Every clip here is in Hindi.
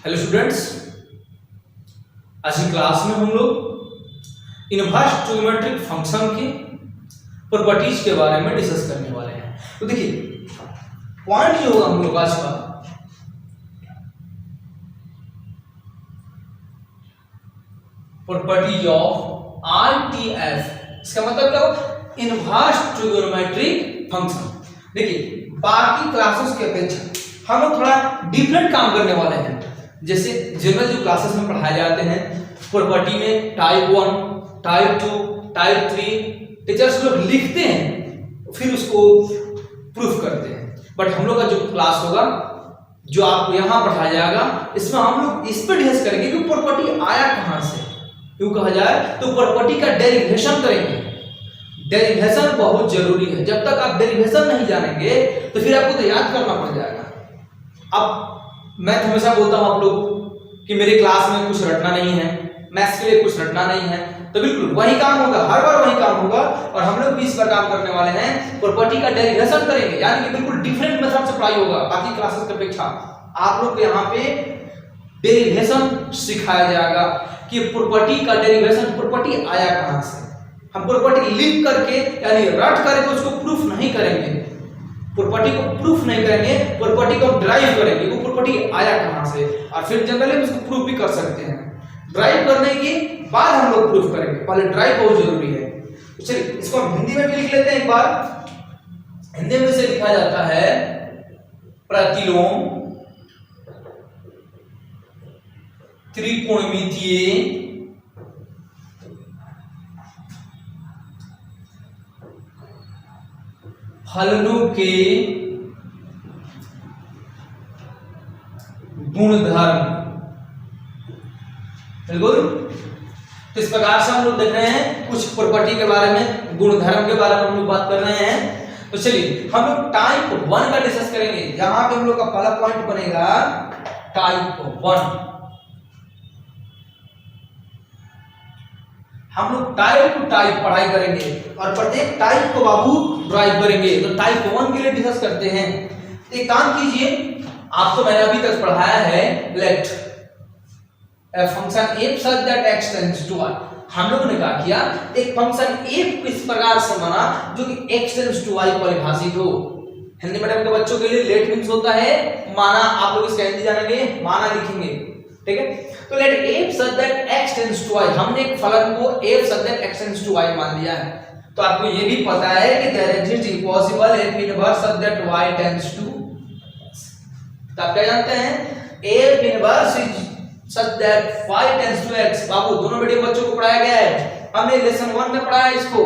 हेलो स्टूडेंट्स, आज की क्लास में हम लोग इनवर्स ट्रिग्नोमेट्रिक फंक्शन के प्रॉपर्टीज के बारे में डिस्कस करने वाले हैं। तो देखिए पॉइंट जो होगा हम लोग आज का प्रॉपर्टीज ऑफ आईटीएफ, इसका मतलब क्या होगा इनवर्स ट्रिग्नोमेट्रिक फंक्शन। देखिए बाकी क्लासेस की अपेक्षा हम लोग थोड़ा डिफरेंट काम करने वाले हैं। जैसे जनरल जो क्लासेस में पढ़ाए जाते हैं प्रॉपर्टी में टाइप 1, टाइप 2, टाइप 3 टीचर्स लोग लिखते हैं फिर उसको प्रूफ करते हैं। बट हम लोग का जो क्लास होगा जो आपको यहाँ पढ़ाया जाएगा इसमें हम लोग इस पर डिस्कस करेंगे कि प्रॉपर्टी आया कहाँ से। क्यों कहा जाए तो प्रॉपर्टी का डेरिवेशन करेंगे। डेरिवेशन बहुत जरूरी है। जब तक आप डेरिवेशन नहीं जानेंगे तो फिर आपको तो याद करना पड़ जाएगा। अब मैं हमेशा बोलता हूं आप लोग कि मेरे क्लास में कुछ रटना नहीं है, मैथ्स के लिए कुछ रटना नहीं है, तो बिल्कुल वही काम होगा, हर बार वही काम होगा। और हम लोग भी इस पर काम करने वाले हैं, प्रॉपर्टी का डेरिवेशन करेंगे, यानी कि बिल्कुल डिफरेंट मेथड से पढ़ाई होगा बाकी क्लासेस की अपेक्षा। आप लोग को यहाँ पे डेरिवेशन सिखाया जाएगा कि प्रॉपर्टी का डेरिवेशन, प्रॉपर्टी आया कहां से। हम प्रॉपर्टी लिख करके यानी रट करके उसको प्रूफ नहीं करेंगे, प्रॉपर्टी को प्रूफ नहीं करेंगे, प्रॉपर्टी को ड्राइव करेंगे वो प्रॉपर्टी आया कहां से। और फिर जनरली उसको प्रूफ भी कर सकते हैं। ड्राइव करने के बाद हम लोग प्रूफ करेंगे, पहले ड्राइव बहुत जरूरी है। तो चलिए इसको हम हिंदी में भी लिख लेते हैं एक बार। हिंदी में से लिखा जाता है प्रतिलोम त्रिकोणमितीय फलनों के गुणधर्म। बिल्कुल, तो इस प्रकार से हम लोग देख रहे हैं कुछ प्रॉपर्टी के बारे में, गुणधर्म के बारे में हम लोग बात कर रहे हैं। तो चलिए हम लोग टाइप 1 का डिस्कस करेंगे। यहां पे हम लोग का पहला पॉइंट बनेगा टाइप 1। हम लोग टाइप टू टाइप पढ़ाई करेंगे और प्रत्येक टाइप को बाबू ड्राइव करेंगे। तो टाइप 1 के लिए डिस्कस करते हैं। एक काम कीजिए, आपको मैंने अभी तक पढ़ाया है let a function f such that x tends to y। हम लोगों ने क्या किया, एक फंक्शन f इस प्रकार से बना जो कि x tends to y परिभाषित हो। हिंदी मीडियम के बच्चों के लिए लेट मींस होता है माना। आप लोग इसका हिंदी जानेंगे, माना लिखेंगे, ठीक है। तो late f such that x tends to y, हमने एक फलन को f such that x tends to y मान लिया है। तो आपको ये भी पता है कि there exists impossible f inverse such that y tends to x। तो आप क्या जानते हैं, f inverse is such that y tends to x। बाबू दोनों मीडियम बच्चों को पढ़ाया गया है, हमने लेसन 1 में पढ़ाया इसको,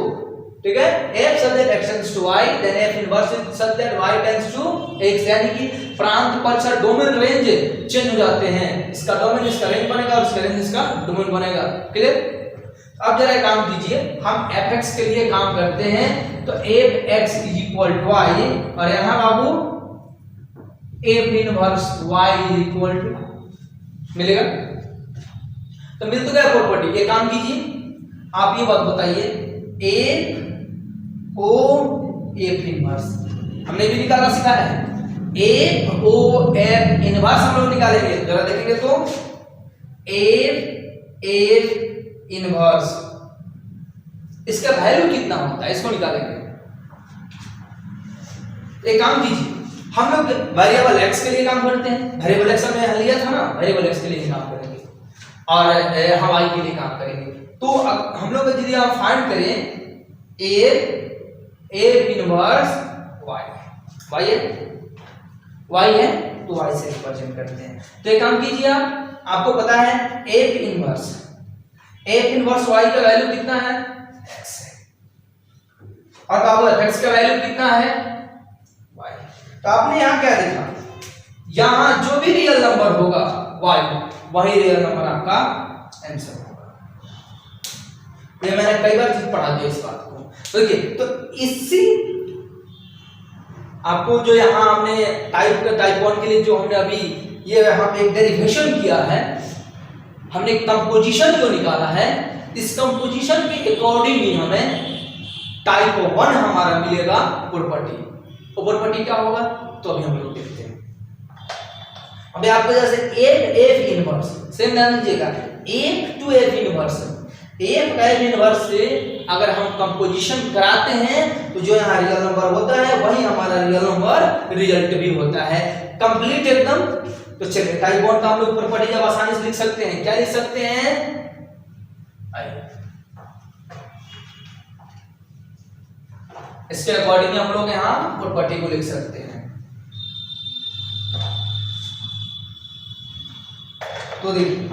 ठीक है। f such that x tends to y, then f inverse is such that y tends to x, यानी कि प्रांत परिसर डोमेन रेंज चेंज हो जाते हैं। इसका डोमेन इसका रेंज बनेगा और इसका रेंज इसका डोमेन बनेगा। क्लियर। अब जरा एक काम कीजिए, हम fx के लिए काम करते हैं। तो fx is equal to y और यहां बाबू f inverse y is equal to मिलेगा। तो मिल तो गया प्रॉपर्टी। ये काम कीजिए, आप ये बात बताइए f o f इनवर्स हमने भी निकालना सिखाया है। f o f इनवर्स हम लोग निकालेंगे, जरा देखेंगे तो f इनवर्स इसका वैल्यू कितना होता है इसको निकालेंगे। एक काम कीजिए, हम लोग वेरिएबल x के लिए काम करते हैं। वेरिएबल x हमने लिया था ना, वेरिएबल x के लिए काम करेंगे और हम y के लिए काम करेंगे। तो हम लोग यदि आप फाइंड करें f इनवर्स y है तो y से रिप्रेजेंट करते हैं। तो एक काम कीजिए, आपको पता है f इनवर्स y का वैल्यू कितना है, x है, और बाबू x का वैल्यू कितना है, y। तो आपने यहां क्या देखा, यहां जो भी रियल नंबर होगा y वही रियल नंबर आपका आंसर होगा। ये मैंने कई बार पढ़ा दिया इस बात को। देखिए तो इसी आपको जो यहां हमने टाइप 1 के लिए जो हमने अभी ये यहां पे एक डेरिवेशन किया है, हमने कंपोजिशन जो निकाला है, इस कंपोजिशन के अकॉर्डिंग ही हमें टाइप 1 हमारा मिलेगा प्रॉपर्टी। तो प्रॉपर्टी क्या होगा तो अभी हम लोग देखते हैं। अभी आपको जैसे एफ इनवर्स सेम ध्यान दीजिएगा, F two F inverse, F का एफ इनवर्स से अगर हम कंपोजिशन कराते हैं तो जो यहाँ रियल नंबर होता है वही हमारा रियल नंबर रिजल्ट भी होता है, कंप्लीट एकदम। तो चलिए टाइप वन का हम लोग प्रॉपर्टी जब आसानी से लिख सकते हैं, क्या लिख सकते हैं, इसके अकॉर्डिंग हम लोग यहाँ प्रॉपर्टी को लिख सकते हैं। तो देखिए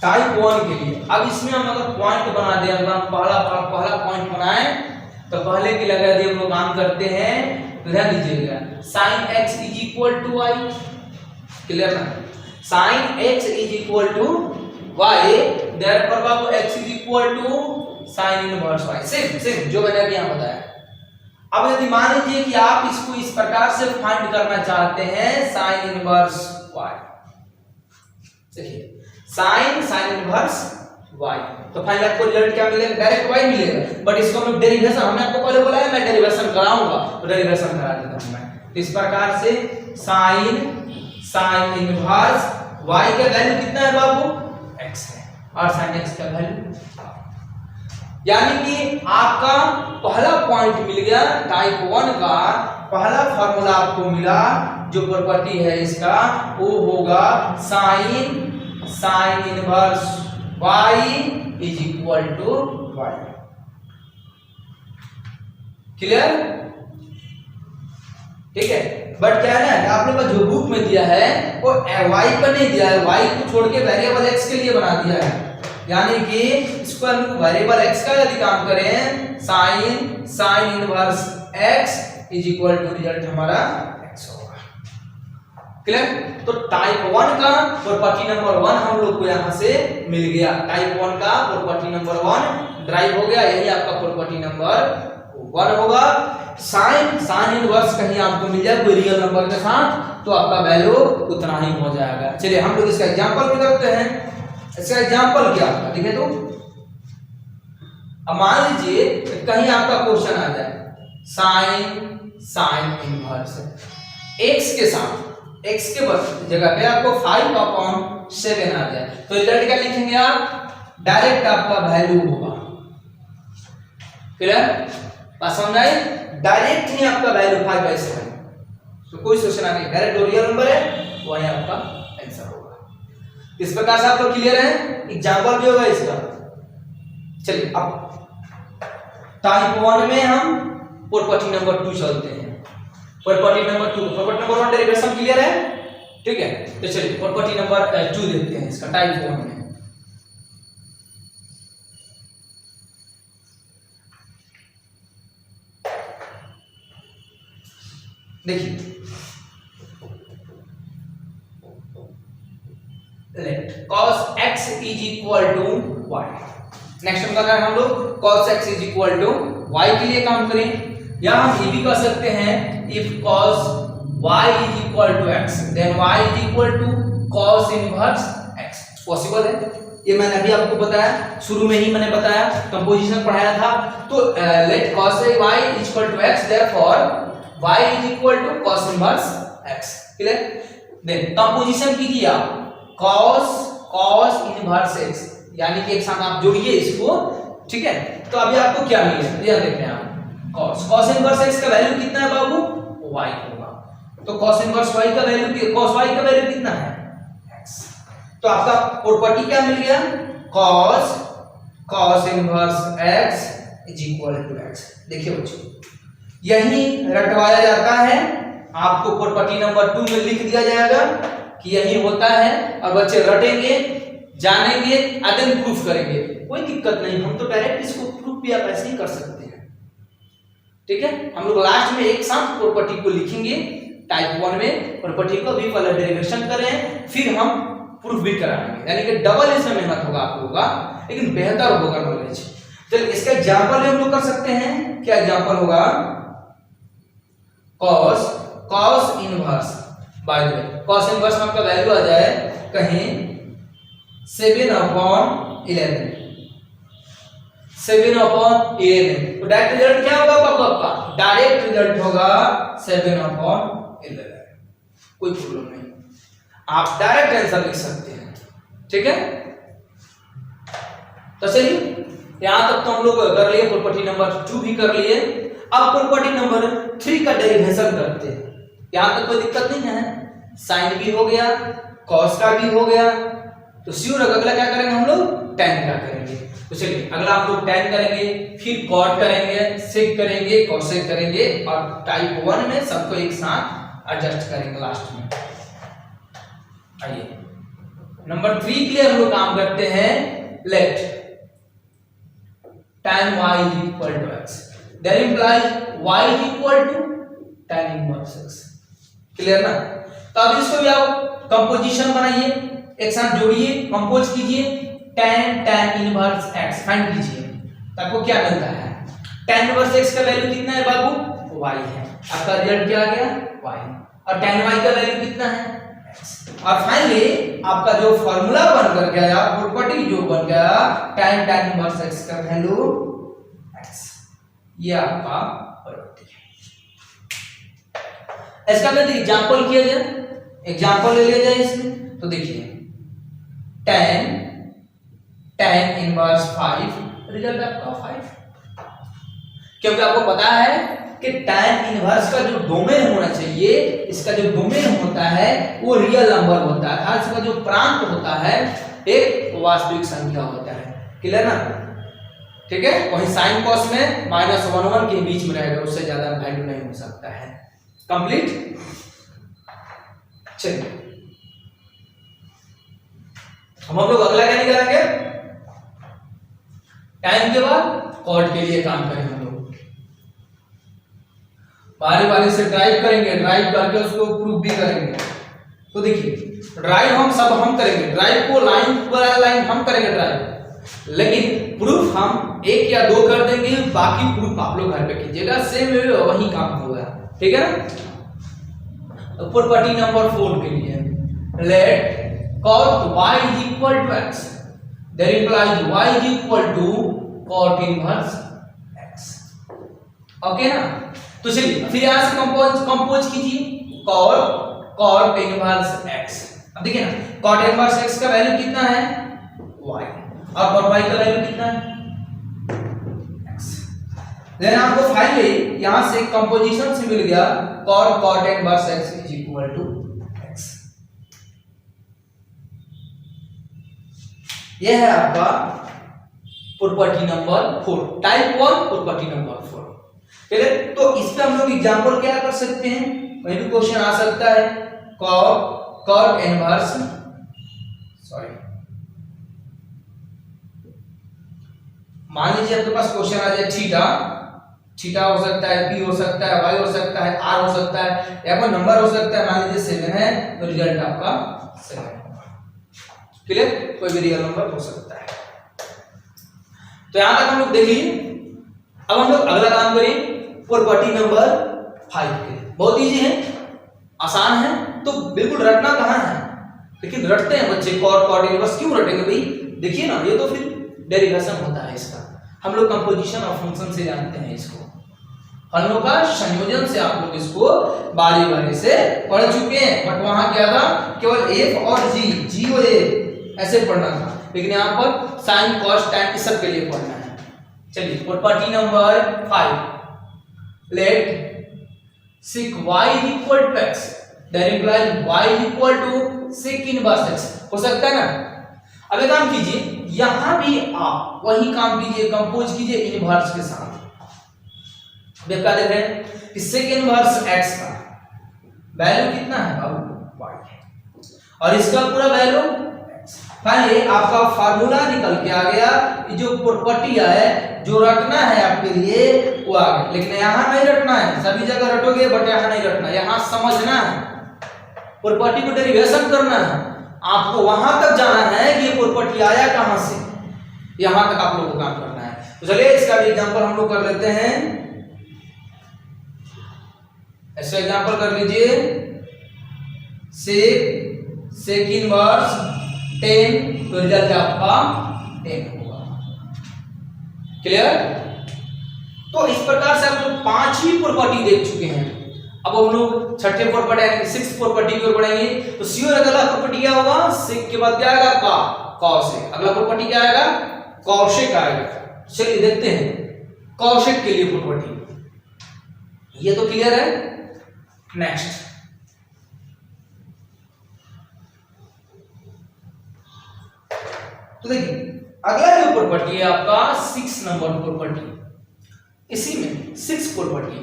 टाइप वन के लिए अब इसमें हम अगर पॉइंट बना दें, अगर हम पहला पॉइंट बनाए तो पहले की लगा दिए हम लोग काम करते हैं, ध्यान दीजिएगा sin x is equal to y, clear ना, sin x is equal to y, therefore बाबू x is equal to sin inverse y, same जो मैंने अभी यहाँ बताया। अब यदि मान लीजिए कि आप इसको इस प्रकार से फाइंड करना चाहते हैं sin इनवर्स y, देखिए sin इनवर्स y, तो फाइनल आपको रिजल्ट क्या मिलेगा, डायरेक्ट y मिलेगा, बट इसको हम डेरिवेशन, हमने आपको पहले बोला है मैं डेरिवेशन कराऊंगा, तो डेरिवेशन करा देता हूं मैं। तो इस प्रकार से sin इनवर्स y का वैल्यू कितना है बाबू, x है, और sin x का वैल्यू, यानी कि आपका पहला पॉइंट मिल गया, टाइप वन का पहला फार्मूला आपको मिला, जो प्रॉपर्टी है इसका वो होगा sin inverse y is equal to y, clear, ठीक है। बट क्या है ना, आप लोग का जो बुक में दिया है वो y पर नहीं दिया है, y को छोड़ के वेरिएबल x के लिए बना दिया है, यानी कि इसको हम लोग वेरिएबल x का यदि काम करें sin inverse x is equal to result हमारा x होगा, क्लियर। तो टाइप वन का प्रॉपर्टी नंबर वन हम लोग को यहाँ से मिल गया, टाइप वन का प्रॉपर्टी नंबर वन ड्राइव हो गया, यही आपका प्रॉपर्टी नंबर वन होगा। साइन इनवर्स कहीं आपको मिल जाए कोई रियल नंबर के साथ तो आपका वैल्यू उतना ही हो जाएगा। चलिए हम लोग इसका एग्जांपल भी करते हैं, इसका एग्जांपल क्या आपका लिखे, तो अब मान लीजिए कहीं आपका क्वेश्चन आ जाए साइन इनवर्स x के साथ, x के जगह पे आपको 5/7 आ जाए, तो रिजल्ट क्या लिखेंगे आप, डायरेक्ट आपका वैल्यू होगा, क्लियर, बात समझ आई, डायरेक्ट ही आपका वैल्यू 5/7, तो कोई सोचना नहीं, डायरेक्ट जो रियल नंबर है वही आपका आंसर होगा। इस प्रकार से आप लोग क्लियर है, एग्जांपल भी होगा इसका। चलिए अब टाइप वन में हम प्रॉपर्टी नंबर 2 चलते हैं, property number 2, property number 1 derivation clear है, ठीक है। तो चलिए प्रॉपर्टी नंबर 2 देखते हैं इसका टाइप वन में। देखिए let cos x is equal to y, next हम कर हम लोग cos x is equal to y के लिए काम करें, या हम ये भी कर सकते हैं if cos y is equal to x then y is equal to cos inverse x, possible है, ये मैंने अभी आपको बताया, शुरू में ही मैंने बताया, कंपोजिशन पढ़ाया था। तो let cos y is equal to x therefore y is equal to cos inverse x, clear. Then composition कीजिए आप cos इनवर्स x, यानी कि एक साथ आप जोड़िए इसको, ठीक है। तो अभी आपको क्या मिलेगा, ये देखते हैं आप, cos इनवर्स x का वैल्यू कितना है बाबू, y होगा, तो cos इनवर्स y का वैल्यू, cos y का वैल्यू कितना है x, तो आपका प्रॉपर्टी क्या मिल गया, cos inverse x is equal to x। देखिए बच्चों यही रटवाया जाता है, आपको प्रॉपर्टी नंबर 2 में लिख दिया जाएगा कि यही होता है, और बच्चे रटेंगे, जानेंगे, अदन प्रूफ करेंगे, कोई दिक्कत नहीं, हम तो डायरेक्ट इसको प्रूफ भी आप ऐसे ही कर सकते हैं, ठीक है। हम लोग लास्ट में एक साथ प्रॉपर्टी को लिखेंगे टाइप 1 में, प्रॉपर्टी को भी पहले डेरिवेशन करें फिर हम प्रूफ भी कराएंगे, यानी कि डबल इसमें मेहनत होगा आप लोगों का, लेकिन बेहतर होगा नॉलेज। चलिए इसका एग्जांपल भी हम लोग कर सकते हैं, क्या एग्जांपल होगा, cos inverse, by the way cos inverse में आपका वैल्यू आ जाए कहीं 7/11, 7/11, तो डायरेक्ट रिजल्ट क्या होगा आपका, डायरेक्ट रिजल्ट होगा 7/11, कोई प्रॉब्लम नहीं। आप डायरेक्ट आंसर लिख सकते हैं। ठीक है, तो चलिए यहां तक तो हम लोग कर लिए, प्रॉपर्टी नंबर 2 भी कर लिए। अब प्रॉपर्टी नंबर 3 का डेरिवेशन करते हैं। यहां तक कोई दिक्कत नहीं है, साइन भी हो गया, कॉस का भी हो गया, तो श्योर अगला क्या करेंगे हम लोग, tan का करेंगे। तो चलिए अगला हम लोग tan करेंगे, फिर cot करेंगे, sec करेंगे, cosec करेंगे और टाइप 1 में सबको एक साथ एडजस्ट करेंगे लास्ट में। आइए नंबर 3 के लिए हम लोग काम करते हैं, late tan y is equal to x, that implies y is equal to tan inverse x। Clear ना? तो अब इसको भी आप कंपोजिशन बनाइए, एक साथ जोड़िए, कंपोज कीजिए, tan इनवर्स x फाइंड कीजिए, तो आपको क्या मिलता है, tan इनवर्स x का वैल्यू कितना है बाबू, y है, आपका रिजल्ट क्या आ गया, y, और tan y का वैल्यू कितना है, x। और फाइनली आपका जो फार्मूला बनकर गया, प्रॉपर्टी जो बन गया, tan इनवर्स x का वैल्यू x, ये आपका प्रॉपर्टी है। इसका मैं एग्जांपल किया जाए, एग्जांपल ले लिया जाए इसमें, तो देखिए tan इनवर्स 5, रिजल्ट आपका 5, क्योंकि आपको पता है कि tan इनवर्स का जो डोमेन होना चाहिए, इसका जो डोमेन होता है वो रियल नंबर होता है, और इसका जो प्रांत होता है एक वास्तविक संख्या होता है। क्लियर ना? ठीक है, वही साइन कॉस में -1 के बीच में रहेगा, उससे ज्यादा वैल्यू नहीं हो सकता है। कंप्लीट। चलिए हम लोग अगला क्या निकालेंगे, टाइम के बाद कॉर्ड के लिए काम करेंगे हम लोग, बारी बारी से ड्राइव करेंगे, ड्राइव करके उसको प्रूफ भी करेंगे। तो देखिए ड्राइव हम करेंगे, ड्राइव को लाइन हम करेंगे ड्राइव, लेकिन प्रूफ हम 1 या 2 कर देंगे, बाकी प्रूफ आप लोग घर पे कीजिएगा, सेम वही काम होगा। ठीक है ना? प्रॉपर्टी नंबर 4 के लिए, late cot y is equal to x, that implies y is equal to cot inverse x। Okay ना? तो चलिए फिर यहां से कंपोज कीजिए, cot इनवर्स x। अब देखिए ना, cot इनवर्स x का वैल्यू कितना है, y, और cot y का वैल्यू कितना है, x। देन आपको फाइनली यहां से कंपोजिशन से मिल गया, cot inverse x is equal to x। यह है आपका property number 4, type 1 property number 4। ठीक है, तो इस पे हम लोग एग्जांपल क्या कर सकते हैं, वही भी क्वेश्चन आ सकता है, cot इनवर्स, सॉरी, मान लीजिए आपके पास क्वेश्चन आ जाए थीटा हो सकता है, p हो सकता है, y हो सकता है, r हो सकता है, या कोई नंबर हो सकता है, मान लीजिए 7 है, तो रिजल्ट आपका 7 होगा। क्लियर? कोई भी रियल नंबर हो सकता है। तो यहां तक हम लोग देख लिए। अब हम लोग अगला काम करें, प्रॉपर्टी नंबर 5 के लिए। बहुत इजी है, आसान है, तो बिल्कुल रटना कहां है, लेकिन रटते हैं बच्चे, cot इनवर्स क्यों रटेंगे भाई, देखिए ना, ये तो फिर डेरिवेशन होता है इसका, हम लोग कंपोजिशन और फंक्शन से जानते हैं इसको, फलों का संयोजन से आप लोग इसको बारी बारी से पढ़ चुके हैं, बट वहां क्या था, केवल f और g और a ऐसे पढ़ना था, लेकिन यहाँ पर साइन कॉस tan इस सब के लिए पढ़ना है। चलिए property number 5, let sec y is equal to x, that implies y is equal to sec inverse x। हो सकता है ना? अब एक काम कीजिए, यहां भी आप वही काम कीजिए, कंपोज कीजिए इनवर्स के साथ। अब क्या देख रहे हैं कि sec इनवर्स x का वैल्यू कितना है बाबू, y है, और इसका पूरा वैल्यू x। फाइनली आपका फार्मूला निकल के आ गया, जो प्रॉपर्टी है जो रटना है आपके लिए वो आ गया, लेकिन यहां नहीं रटना है, सभी जगह रटोगे बट यहां नहीं रटना, यहां समझना है, प्रॉपर्टी को डेरिवेशन करना है, आपको वहां तक जाना है कि ये प्रॉपर्टी आया कहां से, यहां तक आप लोगों को काम करना है। तो चलिए इसका भी एग्जांपल हम लोग कर लेते हैं, ऐसा एग्जांपल कर लीजिए, sec इनवर्स 10, तो रिजल्ट आपका 10 होगा। क्लियर? तो इस प्रकार से आप लोग 5 ही प्रॉपर्टी देख चुके हैं। अब हम लोग छठे प्रॉपर्टी यानी सिक्स प्रॉपर्टी की ओर बढ़ेंगे। तो सी और अगला प्रॉपर्टी क्या होगा, सिक के बाद क्या आएगा का, कौशिक। अगला प्रॉपर्टी क्या आएगा, कौशिक आएगा। चलिए देखते हैं कौशिक के लिए प्रॉपर्टी। ये तो क्लियर है। नेक्स्ट तो देखिए अगला जो प्रॉपर्टी है आपका 6 नंबर प्रॉपर्टी। इसी में 6 प्रॉपर्टी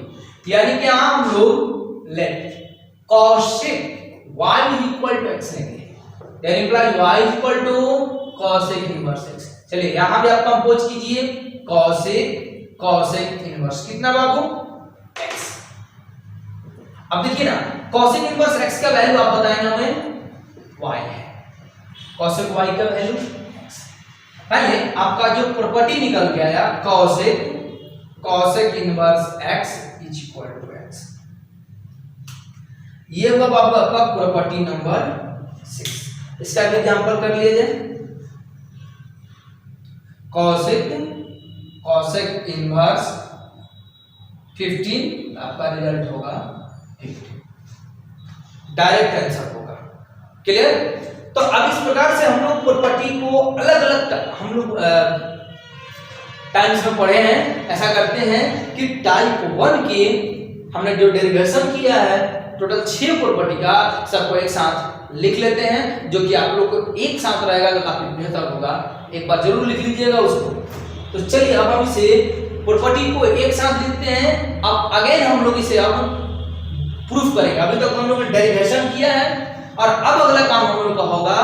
यानी कि हम लोग let cosec y equal to x लेंगे, यानी imply y equal to cosec inverse x। चलिए यहां भी आप कंपोज कीजिए कौशिक इनवर्स कितना बाबू x। अब देखिए ना कौशिक इनवर्स x का वैल्यू आप बताएंगे हमें y है, कौशिक y का वैल्यू x। पहले आपका जो प्रॉपर्टी निकल के आया cosec inverse x is equal to x, ये हुआ बाबू आपका प्रॉपर्टी नंबर 6। इसका एग्जांपल कर लीजिए कौशिक इनवर्स 15 आपका रिजल्ट होगा 15, डायरेक्ट आंसर होगा। क्लियर। तो अब इस प्रकार से हम लोग प्रॉपर्टी को अलग अलग हम लोग टाइम्स में पढ़े हैं। ऐसा करते हैं कि टाइप 1 के हमने जो डेरिवेशन किया है टोटल 6 प्रॉपर्टी का सबको एक साथ लिख लेते हैं, जो कि आप लोग को एक साथ रहेगा तो काफी बेहतर होगा। एक बार जरूर लिख लीजिएगा उसको। तो चलिए अब हम इसे प्रॉपर्टी को एक साथ लिखते हैं। अब अगेन हम लोग इसे अब प्रूफ करेंगे। अभी तक हम लोग ने डेरिवेशन किया है और अब अगला काम हम लोग का होगा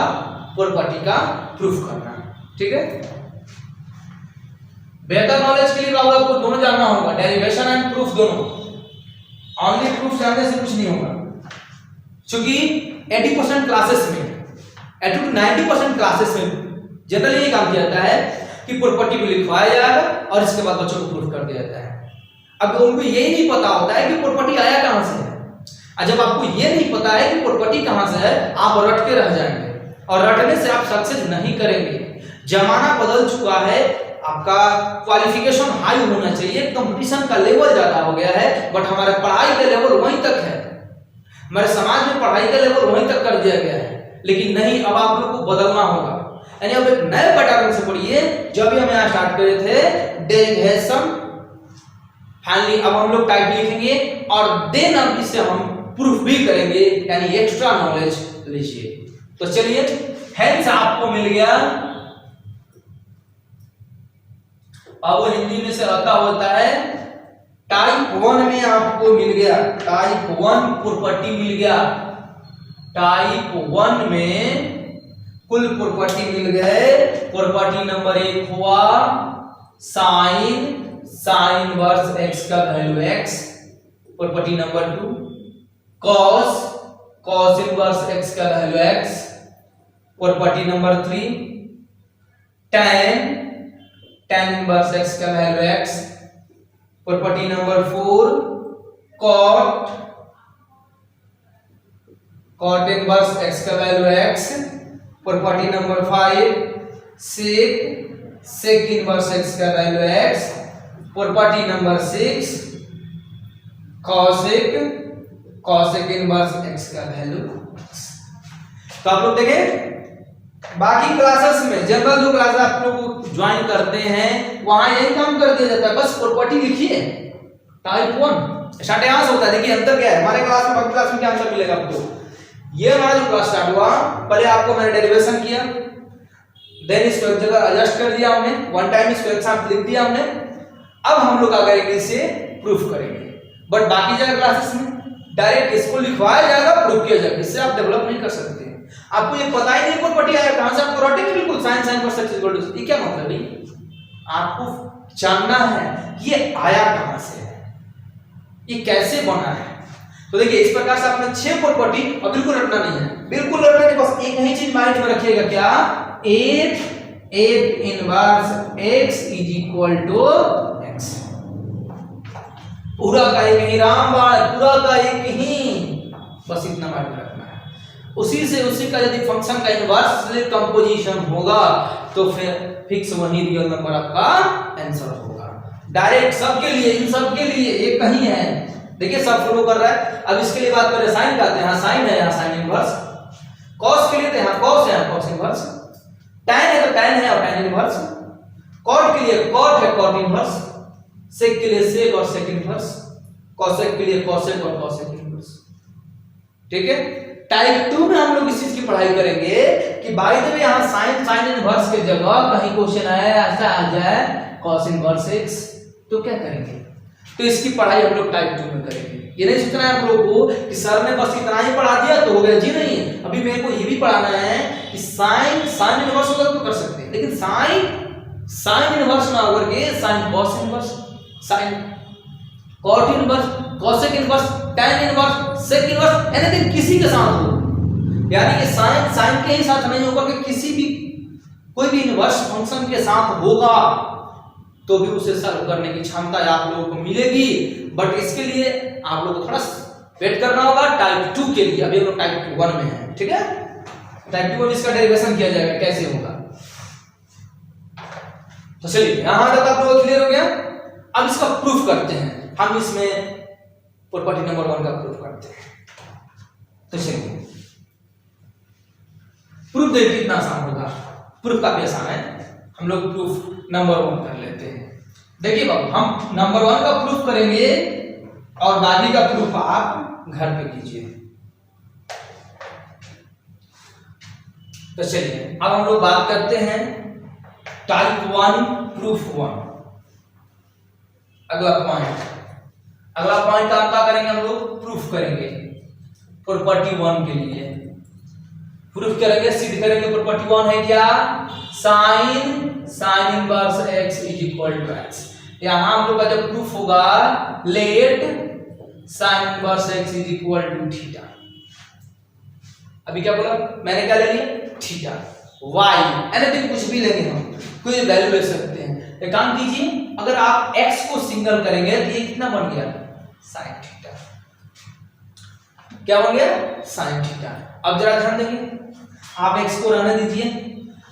प्रॉपर्टी का प्रूफ करना। ठीक है। बेहतर नॉलेज के लिए आपको दोनों जानना होगा, डेरिवेशन एंड प्रूफ दोनों। ओनली प्रूफ जानने से कुछ नहीं होगा, क्योंकि 80% क्लासेस में 80 to 90% क्लासेस में जनरली ये काम किया जाता है कि प्रॉपर्टी को लिखवाया जाएगा और इसके बाद बच्चों को प्रूफ कर दिया जाता है। अब उनको यही नहीं पता होता है कि प्रॉपर्टी आया कहां से है। और जब आपको ये नहीं पता है कि प्रॉपर्टी कहां से है, आप रट के रह जाएंगे और रटने से आप सक्सेस नहीं करेंगे। जमाना बदल चुका है, आपका क्वालिफिकेशन हाई होना चाहिए, कंपटीशन का लेवल ज्यादा हो गया है, बट हमारे पढ़ाई का लेवल वहीं तक है। हमारे समाज में पढ़ाई का लेवल वहीं तक कर दिया गया है, लेकिन नहीं, अब आप लोग को बदलना होगा। यानी अब एक नए पैटर्न से पढ़िए। जब भी हम यहाँ स्टार्ट करे थे डेरिवेशन, फाइनली अब हम लोग टाइप लिखेंगे और देन अब इससे हम प्रूफ भी करेंगे, यानी एक्स्ट्रा नॉलेज लीजिए। तो चलिए हेंस आपको मिल गया, अब हिंदी में से आता होता है टाइप 1 में आपको मिल गया, टाइप 1 प्रॉपर्टी मिल गया। टाइप 1 में कुल प्रॉपर्टी मिल गए। प्रॉपर्टी नंबर 1 हुआ साइन इनवर्स x का value x। Property number 2 cos inverse x का value x। Property number 3 tan inverse x का value x। Property number 4 cot inverse x का value x। Property number 5 sec inverse x का value x। Property number 6 cosec inverse x का वैल्यू x। तो आप लोग देखें बाकी क्लासेस में जनरल जो क्लास आप लोग ज्वाइन करते हैं वहां यही काम कर दिया जाता है, बस प्रॉपर्टी लिखिए। टाइप 1 स्टार्ट यहां से होता है। देखिए अंतर क्या है हमारे क्लास में, बाकी क्लास में क्या आंसर मिलेगा आपको। ये हमारा जो क्लास स्टार्ट हुआ, पहले आपको मैंने डेरिवेशन किया, देन इसको एक जगह एडजस्ट कर दिया हमने, वन टाइम इसको एक साथ लिख दिया हमने। अब हम लोग अगर इसे प्रूफ करेंगे, बट बाकी जगह क्लासेस में डायरेक्ट इसको लिखवाया जाएगा, प्रूफ किया जाएगा। इससे आप डेवलप नहीं कर सकते। आपको ये पता ही नहीं प्रॉपर्टी आया कहां से, आपको रटेंगे बिल्कुल sin पर x इक्वल टू। ये क्या मतलब है, आपको जानना है ये आया कहां से है, ये कैसे बना है। तो देखिए इस प्रकार से आपने 6 प्रॉपर्टी, और बिल्कुल रटना नहीं है, बिल्कुल रटना नहीं, बस एक ही चीज माइंड में रखिएगा, क्या 8 inverse x is equal to x। पूरा का एक ही रामबाण, पूरा का एक ही, बस इतना माइंड में रखना है। उसी से उसी का यदि फंक्शन का इनवर्स कंपोजिशन होगा तो फिर फिक्स वही रियल नंबर आपका आंसर होगा। डायरेक्ट सबके लिए, इन सबके लिए एक ही है, देखिए सब फ्लो कर रहा है। अब इसके लिए बात करें साइन का, आते हैं यहाँ साइन है, यहाँ साइन इनवर्स। कॉस के लिए तो यहाँ कॉस है, यहाँ कॉस इनवर्स। टैन है तो टैन है और टैन इनवर्स। कॉट के लिए कॉट है, कॉट इनवर्स। सेक के लिए सेक और सेक इनवर्स। कॉसेक के लिए कॉसेक और कॉसेक इनवर्स। ठीक है। टाइप 2 में हम लोग इस चीज की पढ़ाई करेंगे कि बाय द वे यहाँ साइन साइन इनवर्स की जगह कहीं क्वेश्चन आया ऐसा आ जाए कॉस इनवर्स x, तो क्या करेंगे? तो इसकी पढ़ाई हम लोग टाइप 2 में करेंगे। ये नहीं सोचना है आप लोगों को कि सर ने बस इतना ही पढ़ा दिया तो हो गया, जी नहीं। अभी मेरे को ये भी पढ़ाना है कि साइन साइन इनवर्स होगा तो कर सकते हैं, लेकिन साइन साइन इनवर्स ना होकर के sine cos inverse, sine cot inverse, cosec inverse, tan inverse, sec inverse, anything किसी के साथ हो, यानी कि साइन साइन के ही साथ नहीं होकर के किसी भी कोई भी इनवर्स फंक्शन के साथ होगा तो भी उसे सॉल्व करने की क्षमता आप लोगों को मिलेगी। बट इसके लिए आप लोगों को थोड़ा वेट करना होगा टाइप 2 के लिए। अभी हम लोग टाइप 1 में हैं, ठीक है। टाइप 2 में इसका डेरिवेशन किया जाएगा, कैसे होगा। तो चलिए यहां तक आप लोगों को क्लियर हो गया। अब इसका प्रूफ करते हैं हम, इसमें प्रॉपर्टी नंबर 1 का प्रूफ करते हैं। तो चलिए प्रूफ देखिए कितना आसान होगा। प्रूफ काफी आसान है, हम लोग प्रूफ नंबर 1 कर लेते हैं। देखिए बाबू, हम नंबर 1 का प्रूफ करेंगे और बाकी का प्रूफ आप घर पे कीजिए। तो चलिए अब हम लोग बात करते हैं टाइप 1 प्रूफ 1। अगला पॉइंट आप क्या करेंगे, हम लोग प्रूफ करेंगे प्रॉपर्टी 1 के लिए। प्रूफ करेंगे, सिद्ध करेंगे प्रॉपर्टी 1 है क्या, sine sine inverse x is equal to x। यहां हम लोग का जब प्रूफ होगा let sine inverse x is equal to theta. अभी क्या बोला मैंने, क्या ले लिया, थीटा, y, एनीथिंग कुछ भी लेंगे हम, कोई वैल्यू ले सकते हैं। एक काम कीजिए, अगर आप x को सिंगल करेंगे तो ये कितना बन गया, साइन थीटा। क्या बन गया, साइन थीटा। अब जरा ध्यान देंगे, आप x को रहने दीजिए,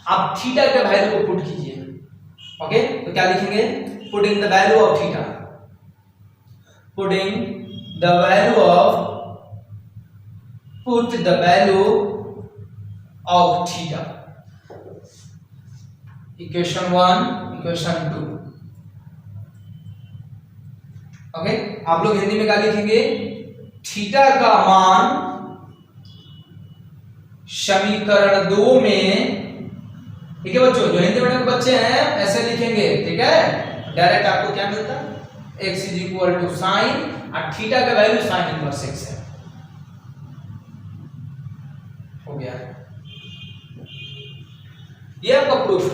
आप थीटा के वैल्यू को पुट कीजिए। ओके, तो क्या लिखेंगे, putting the value of theta, putting the value of, put the value of theta, equation 1 equation 2। Okay, आप लोग हिंदी में क्या लिखेंगे, थीटा का मान समीकरण 2 में, ठीक है बच्चों, जो हिंदी मीडियम के बच्चे हैं ऐसे लिखेंगे, ठीक है। डायरेक्ट आपको क्या मिलता है, x is equal to sine और थीटा का वैल्यू साइन इनवर्स x है। हो गया, ये आपका प्रूफ,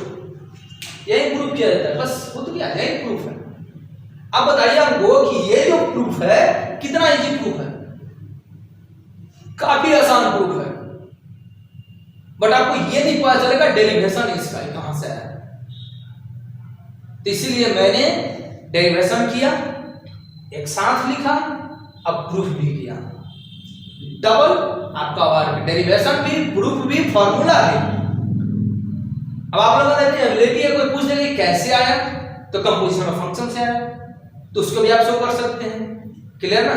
यही प्रूफ किया जाता है, बस हो तो क्या, यही प्रूफ है। अब बताइए हमको कि ये जो प्रूफ है कितना इजी प्रूफ है, काफी आसान प्रूफ है, बट आपको ये नहीं पता चलेगा डेरिवेशन इसका कहां से है। तो इसीलिए मैंने डेरिवेशन किया, एक साथ लिखा, अब प्रूफ भी किया, डबल आपका वर्क, डेरिवेशन भी, प्रूफ भी, फॉर्मूला भी। अब आप लोगों ने एबिलिटी है, कोई पूछ देगा कैसे आया, तो कंपोजिशन ऑफ फंक्शन से आया, तो उसको भी आप शो कर सकते हैं। क्लियर ना।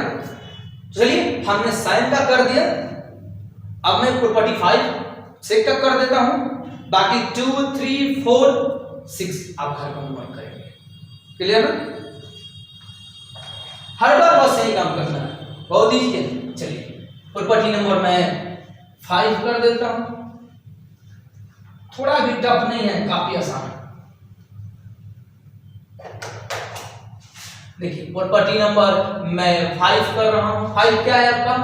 चलिए हमने साइन का कर दिया, अब मैं प्रॉपर्टी 5 6 तक कर देता हूं, बाकी 2 3 4 6 आप घर पर मूव करेंगे। क्लियर ना, हर बार बस यही काम करना है, बहुत ईजी है। चलिए प्रॉपर्टी नंबर मैं 5 कर देता हूं, थोड़ा भी टफ नहीं है, काफी आसान है। देखिए प्रॉपर्टी नंबर मैं 5 कर रहा हूं। 5 क्या है आपका,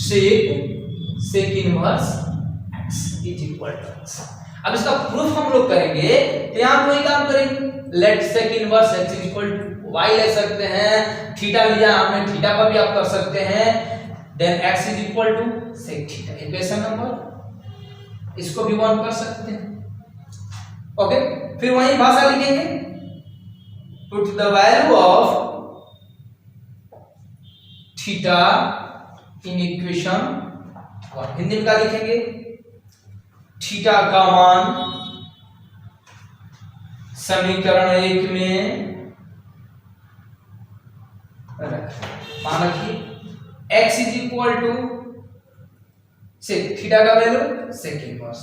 sec inverse x is equal to x। अब इसका प्रूफ हम लोग करेंगे, तो यहां हम वही काम करेंगे, let sec inverse x is equal to y ले सकते हैं, थीटा लिया हमने, थीटा पर भी आप कर सकते हैं, then x is equal to sec theta, equation number, इसको भी 1 कर सकते हैं। ओके, फिर वही भाषा लिखेंगे, put the value of theta in equation 1। Hindi में क्या लिखेंगे, थीटा का मान समीकरण 1 में रखें। मान रखिए x is equal to sec theta का value sec inverse,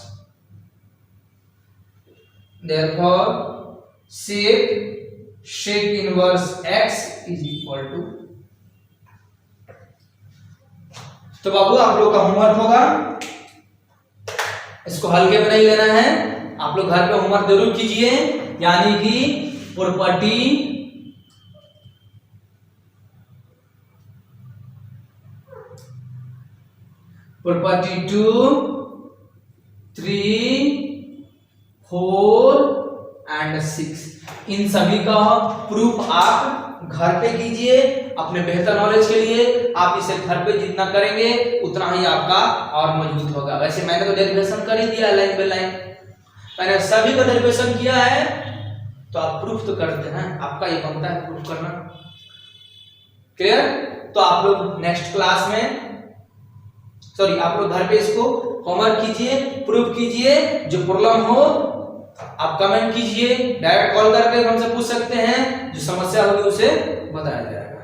therefore sec inverse x is equal to, तो बाबू आप लोग का होमवर्क होगा, इसको हल्के में नहीं लेना है, आप लोग घर पे होमवर्क जरूर कीजिए, यानी कि प्रॉपर्टी प्रॉपर्टी 2, 3, 4 एंड 6 इन सभी का प्रूफ आप घर पे कीजिए अपने बेहतर नॉलेज के लिए। आप इसे घर पे जितना करेंगे उतना ही आपका और मजबूत होगा। वैसे मैंने तो डेरिवेशन कर ही दिया लाइन बाय लाइन, मैंने सभी का डेरिवेशन किया है, तो आप प्रूफ तो करते हैं, आपका ये बनता है प्रूफ करना। क्लियर? तो आप लोग नेक्स्ट क्लास में आप लोग घर पे इसको होमवर्क कीजिए, प्रूफ कीजिए, जो प्रॉब्लम हो आप कमेंट कीजिए, डायरेक्ट कॉल करके हमसे पूछ सकते हैं, जो समस्या होगी उसे बताया जाएगा।